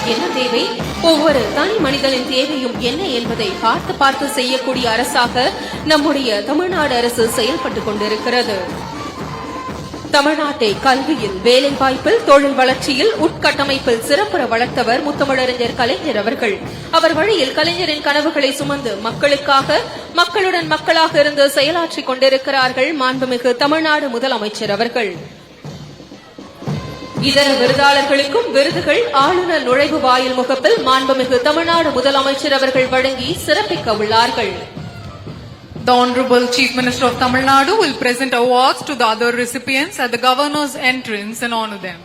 என்ன தேவை, ஒவ்வொரு தனி மனிதனின் தேவையும் என்ன என்பதை பார்த்து பார்த்து செய்யக்கூடிய அரசாக நம்முடைய தமிழ்நாடு அரசு செயல்பட்டுக் கொண்டிருக்கிறது. தமிழ்நாட்டை கல்வியில், வேலைவாய்ப்பில், தொழில் வளர்ச்சியில், உட்கட்டமைப்பில் சிறப்புற வளர்த்தவர் முத்தமிழறிஞர் கலைஞர் அவர்கள். அவர் வழியில் கலைஞரின் கனவுகளை சுமந்து மக்களுக்காக, மக்களுடன் மக்களாக இருந்து செயலாற்றிக் கொண்டிருக்கிறார்கள் மாண்புமிகு தமிழ்நாடு முதலமைச்சர் அவர்கள். இதர விருதாளர்களுக்கும் விருதுகள் ஆளுநர் நுழைவு வாயில் முகப்பில் மாண்புமிகு தமிழ்நாடு முதலமைச்சர் அவர்கள் வழங்கி சிறப்பிக்க உள்ளார்கள். The Honorable Chief Minister of Tamil Nadu will present awards to the other recipients at the Governor's entrance and honor them.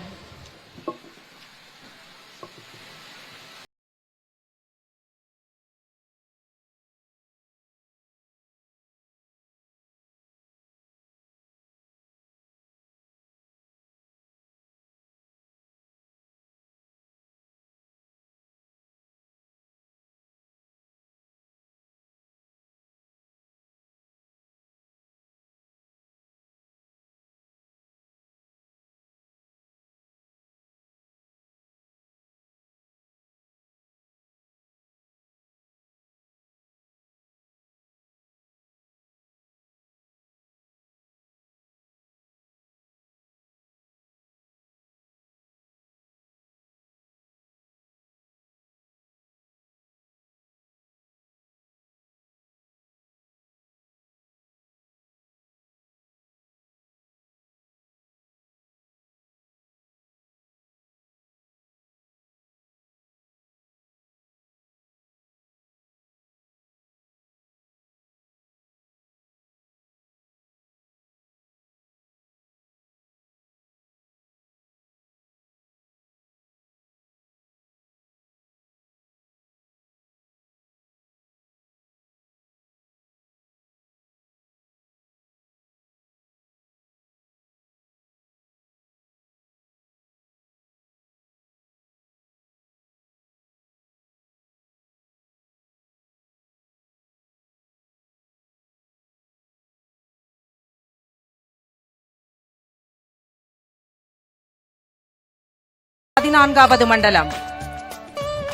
பதினான்காவது மண்டலம்.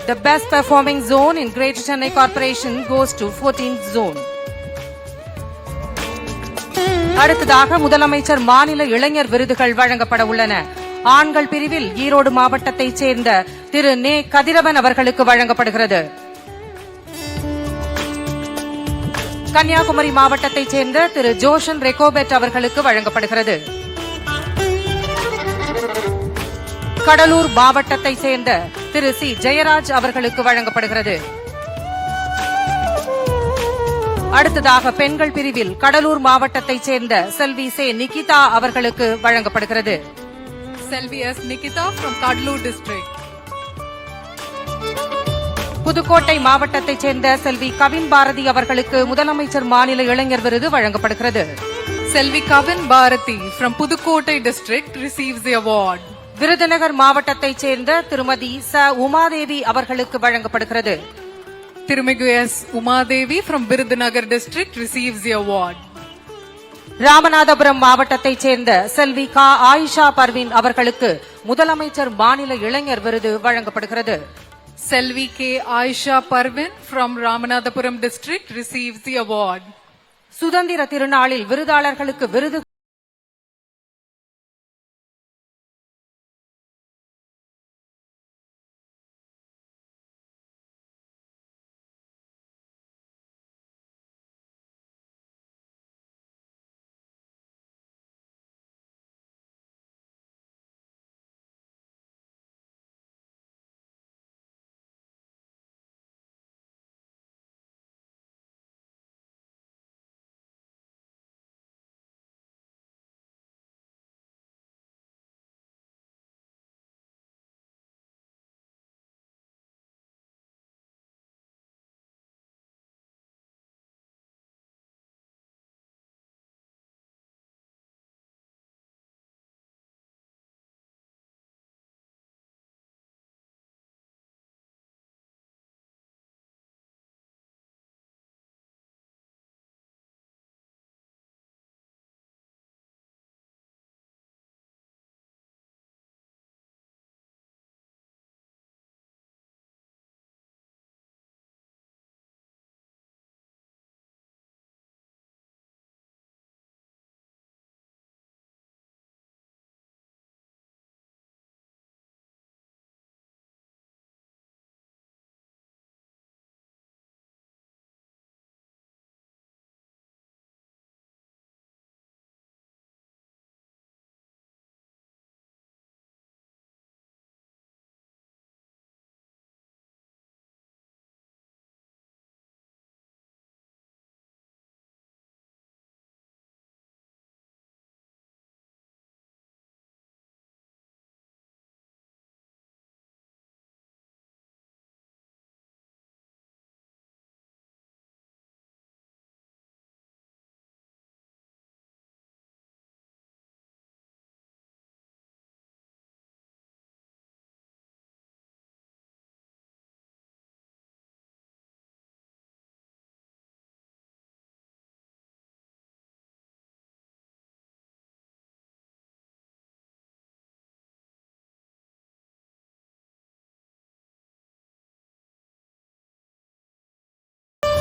The best performing zone in Greater Chennai Corporation goes to 14th zone. அடுத்ததாக முதலமைச்சர் மாநில இளைஞர் விருதுகள் வழங்கப்பட உள்ளன. ஆண்கள் பிரிவில் ஈரோடு மாவட்டத்தைச் சேர்ந்த திரு நே கதிரவன் அவர்களுக்கு வழங்கப்படுகிறது. கன்னியாகுமரி மாவட்டத்தைச் சேர்ந்த திரு ஜோஷன் ரெகோபெட் அவர்களுக்கு வழங்கப்படுகிறது. கடலூர் மாவட்டத்தைச் சேர்ந்த திரு சி ஜெயராஜ் அவர்களுக்கு வழங்கப்படுகிறது. அடுத்ததாக பெண்கள் பிரிவில் கடலூர் மாவட்டத்தைச் சேர்ந்த செல்வி சே நிகிதா அவர்களுக்கு வழங்கப்படுகிறது. செல்வி S Nikita from Kadalur district. புதுக்கோட்டை மாவட்டத்தைச் சேர்ந்த செல்வி கவின் பாரதி அவர்களுக்கு முதலமைச்சர் மாநில இளைஞர் விருது வழங்கப்படுகிறது. செல்வி Kavin Bharathi from Pudukkottai district receives the award. Virudhunagar மாவட்டத்தைச் சேர்ந்த திருமதி ச உமாதேவி அவர்களுக்கு வழங்கப்படுகிறது. திருமிகு S Umadevi from Virudunagar district receives the award. Ramanathapuram மாவட்டத்தைச் சேர்ந்த செல்வி கா ஆயிஷா பர்வீன் அவர்களுக்கு முதலமைச்சர் மாநில இளைஞர் விருது வழங்கப்படுகிறது. செல்வி K Ayesha Parveen from Ramanathapuram district receives the award. சுதந்திர திருநாளில் விருதாளர்களுக்கு விருது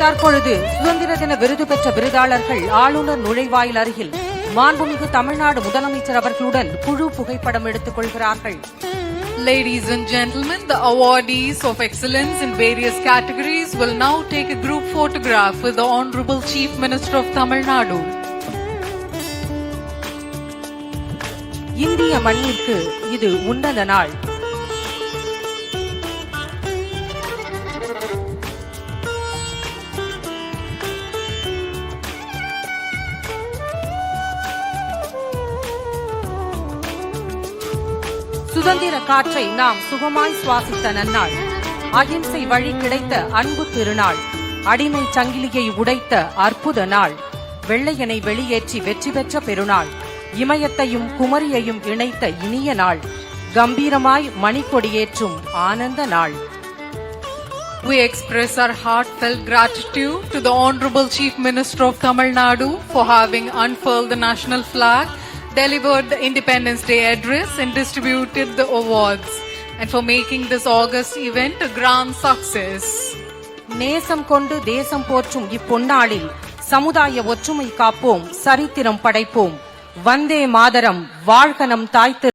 தற்பொழுது சுதந்திர தின விருது பெற்ற விருதாளர்கள் ஆளுநர் நுழைவாயில் அருகில் மாண்புமிகு தமிழ்நாடு முதலமைச்சர் அவர்களுடன் குழு புகைப்படம் எடுத்துக் கொள்கிறார்கள். Ladies and gentlemen, the awardees of excellence in various categories will now take a group photograph with the Honorable Chief Minister of Tamil Nadu. இந்திய மண்ணிற்கு இது உன்னத நாள். சுதந்திர காற்றை நாம் சுகமாய் சுவாசித்த நன்னாள். அகிம்சை வழி கிடைத்த அன்பு திருநாள். அடிமை சங்கிலியை உடைத்த அற்புத நாள். வெள்ளையனை வெளியேற்றி வெற்றி பெற்ற பெருநாள். இமயத்தையும் குமரியையும் இணைத்த இனிய நாள். கம்பீரமாய் மணிக்கொடியேற்றும் ஆனந்த நாள். We express our heartfelt gratitude to the Honorable Chief Minister of Tamil Nadu for having unfurled the national flag, delivered the Independence Day address and distributed the awards, and for making this August event a grand success. நேசம் கொண்டு தேசம் போற்றும் இப்பொன்னாளில் சமுதாய ஒற்றுமை காப்போம், சரித்திரம் படைப்போம். வந்தே மாதரம், வாழ்க நம் தாய் திரு